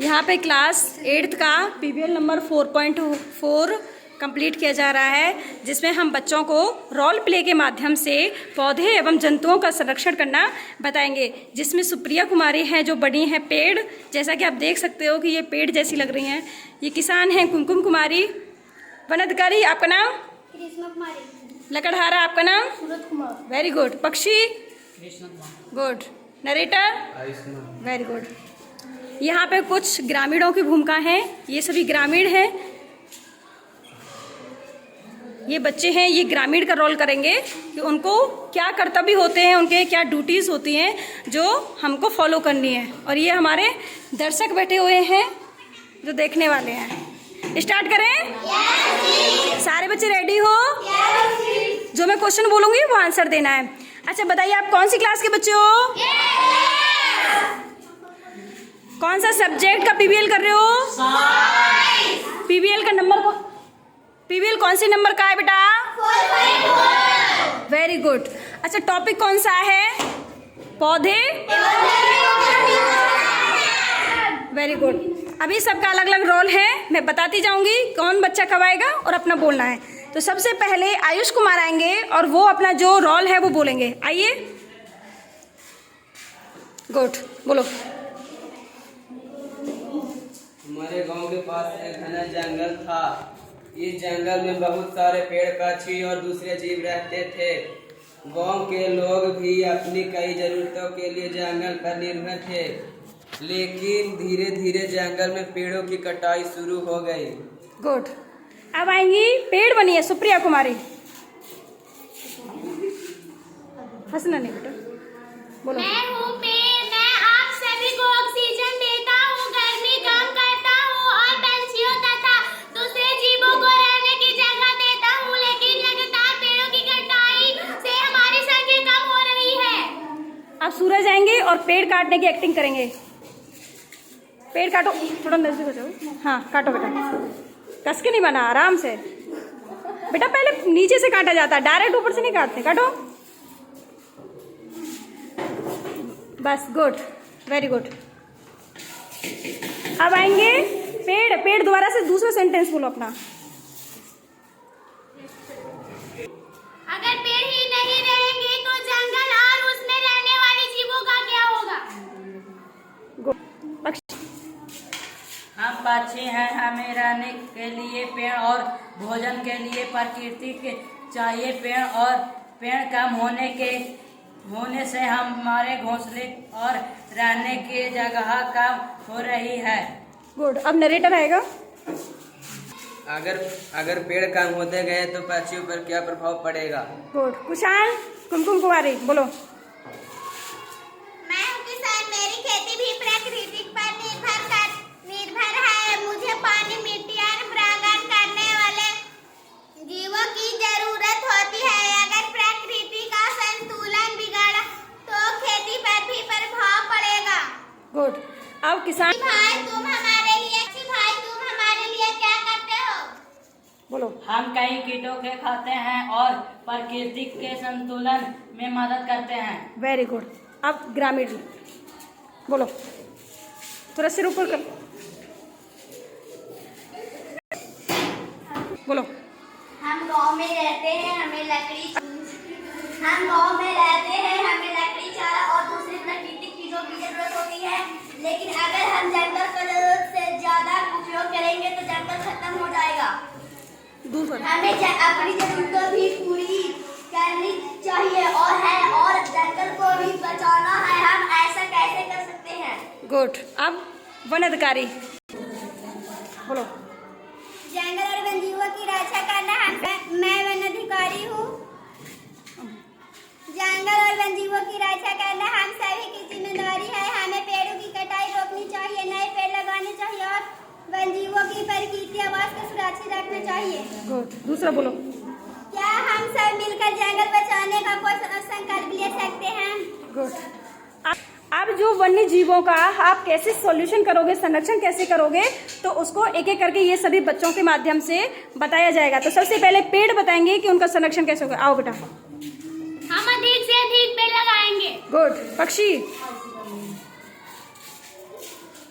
यहाँ पे class 8th का पीबीएल नंबर 4.4 कंप्लीट किया जा रहा है, जिसमें हम बच्चों को रोल प्ले के माध्यम से पौधे एवं जंतुओं का संरक्षण करना बताएंगे। जिसमें सुप्रिया कुमारी हैं जो बनी हैं पेड़, जैसा कि आप देख सकते हो कि ये पेड़ जैसी लग रही हैं। ये किसान हैं कुमकुम कुमारी। वन अधिकारी आपका नाम? कृष्ण कुमारी। लकड़हारा आपका नाम? सूरज कुमार। Very good. पक्षी? Krishna Kumar. Good. Narrator? Very good. यहाँ पे कुछ ग्रामीणों की भूमिका है। ये सभी ग्रामीण हैं, ये बच्चे हैं, ये ग्रामीण का रोल करेंगे कि उनको क्या कर्तव्य होते हैं, उनके क्या ड्यूटीज़ होती हैं जो हमको फॉलो करनी है। और ये हमारे दर्शक बैठे हुए हैं जो देखने वाले हैं। स्टार्ट करें? सारे बच्चे रेडी हो? जो मैं क्वेश्चन बोलूँगी वो आंसर देना है। अच्छा बताइए, आप कौन सी क्लास के बच्चे हो? कौन सा सब्जेक्ट का पीबीएल कर रहे हो? पीबीएल का नंबर पीबीएल कौन सी नंबर का है बेटा? 4.4। Very good. अच्छा टॉपिक कौन सा है? पौधे। Very good. अभी सबका अलग अलग रोल है, मैं बताती जाऊंगी कौन बच्चा कब आएगा और अपना बोलना है। तो सबसे पहले आयुष कुमार आएंगे और वो अपना जो रोल है वो बोलेंगे। आइए। गुड, बोलो। हमारे गांव के पास एक घना जंगल था। इस जंगल में बहुत सारे पेड़ पक्षी और दूसरे जीव रहते थे। गांव के लोग भी अपनी कई जरूरतों के लिए जंगल पर निर्भर थे, लेकिन धीरे धीरे जंगल में पेड़ों की कटाई शुरू हो गई। गुड। अब आएंगी पेड़ बनी है सुप्रिया कुमारी। हंसना नहीं बेटा, बोलो। मैं हूँ पेड़, मैं आप सभी को ऑक्सीजन देता हूँ, गर्मी कम करता हूँ और पंछियों तथा दूसरे जीवों को रहने की जगह देता हूँ, लेकिन लगातार पेड़ों की कटाई से हमारी संख्या कम हो रही है। अब सूरज आएंगे और पेड़ काटने की एक्टिंग करेंगे। पेड़ काटो, थोड़ा नजदीक हो जाओ। हाँ काटो बेटा, कस के नहीं बना, आराम से बेटा। पहले नीचे से काटा जाता है, डायरेक्ट ऊपर से नहीं काटते। काटो बस। Good, very good. अब आएंगे पेड़। पेड़ दोबारा से दूसरा सेंटेंस बोलो अपना। अगर पेड़ ही नहीं रहेंगे तो जंगल और उसमें रहने वाले जीवों का क्या होगा? हम पक्षी हैं, हमें रहने के लिए पेड़ और भोजन के लिए प्रकृति के चाहिए। पेड़ कम होने से हमारे घोंसले और रहने की जगह कम हो रही है। गुड। अब नरेटर आएगा। अगर पेड़ कम होते गए तो पक्षियों पर क्या प्रभाव पड़ेगा? गुड। कुशाल कुमकुम कुमारी बोलो। मैं हूँ किसान, मेरी खेती भी प्रकृति पर निर्भर है। मुझे पानी, मिट्टी और परागण करने वाले जीवों की जरूरत होती है। अगर प्रकृति का संतुलन बिगड़ा तो खेती पर भी प्रभाव पड़ेगा। गुड। अब किसान भाई तुम हमारे लिए क्या करते हो? बोलो। हम कई कीटों के खाते हैं और प्रकृति के संतुलन में मदद करते हैं। Very good. अब ग्रामीण बोलो, थोड़ा सिर ऊपर कर बोलो। हम गांव में रहते हैं, हमें लकड़ी चारा और दूसरी प्राकृतिक चीजों की जरूरत होती है, लेकिन अगर हम जंगल का जरूरत से ज्यादा उपयोग करेंगे तो जंगल खत्म हो जाएगा। हमें अपनी जरूरतों भी पूरी करनी चाहिए और जंगल को भी बचाना है। हम ऐसा कैसे कर सकते हैं? गुड। अब वन अधिकारी बोलो। जंगल और वन्यजीवों की रक्षा करना मैं वन अधिकारी हूँ। जंगल और वन्यजीवों की रक्षा करना हम सभी की जिम्मेदारी है। हमें पेड़ों की कटाई रोकनी चाहिए, नए पेड़ लगाने चाहिए और वन्यजीवों की प्रकृति आवास को सुरक्षित रखना चाहिए। गुड। दूसरा बोलो। क्या हम सब मिलकर जंगल बचाने का कोई संकल्प ले सकते हैं? गुड। अब जो वन्य जीवों का आप कैसे सॉल्यूशन करोगे, संरक्षण कैसे करोगे, तो उसको एक एक करके ये सभी बच्चों के माध्यम से बताया जाएगा। तो सबसे पहले पेड़ बताएंगे कि उनका संरक्षण कैसे होगा। आओ बेटा। हम अधिक से अधिक पेड़ लगाएंगे। गुड। पक्षी?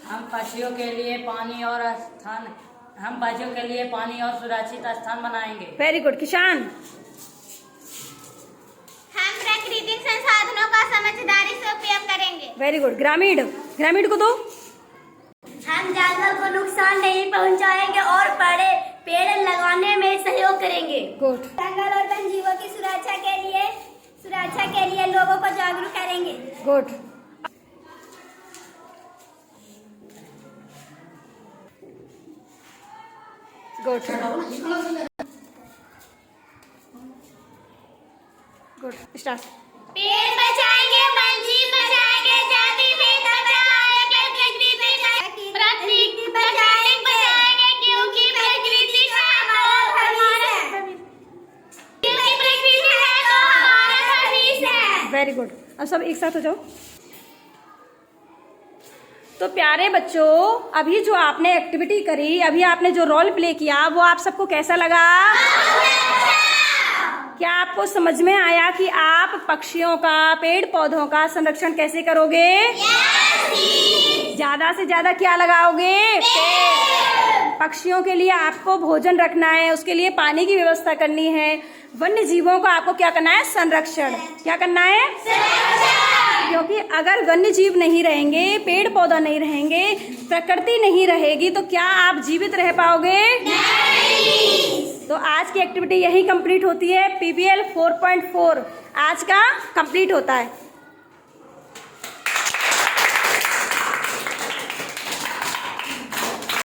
हम पक्षियों के लिए पानी और सुरक्षित स्थान बनाएंगे। Very good. किशान? हम प्राकृतिक संसाधनों का समझदारी से उपयोग करेंगे। Very good. ग्रामीण? ग्रामीण को दो। हम जंगल को नुकसान नहीं पहुंचाएंगे और बड़े पेड़ लगाने में सहयोग करेंगे। गुड। जंगल और वन जीवों की सुरक्षा के लिए लोगों को जागरूक करेंगे। गुड। गुड। गुड। स्टार्ट। पेड़ बचाएंगे, पंछी बचाएंगे, जाति भेद बचाएंगे, प्रकृति बचाएंगे, क्योंकि प्रकृति हमारा भविष्य है। Very good. अब सब एक साथ हो जाओ। तो प्यारे बच्चों, अभी जो आपने एक्टिविटी करी, अभी आपने जो रोल प्ले किया, वो आप सबको कैसा लगा? क्या आपको समझ में आया कि आप पक्षियों का, पेड़ पौधों का संरक्षण कैसे करोगे? ज्यादा से ज्यादा क्या लगाओगे? पेड़। पक्षियों के लिए आपको भोजन रखना है, उसके लिए पानी की व्यवस्था करनी है। वन्य जीवों का आपको क्या करना है? संरक्षण। क्या करना है? क्योंकि अगर वन्य जीव नहीं रहेंगे, पेड़ पौधा नहीं रहेंगे, प्रकृति नहीं रहेगी, तो क्या आप जीवित रह पाओगे? नहीं। तो आज की एक्टिविटी यही कंप्लीट होती है। PBL 4.4 आज का कंप्लीट होता है।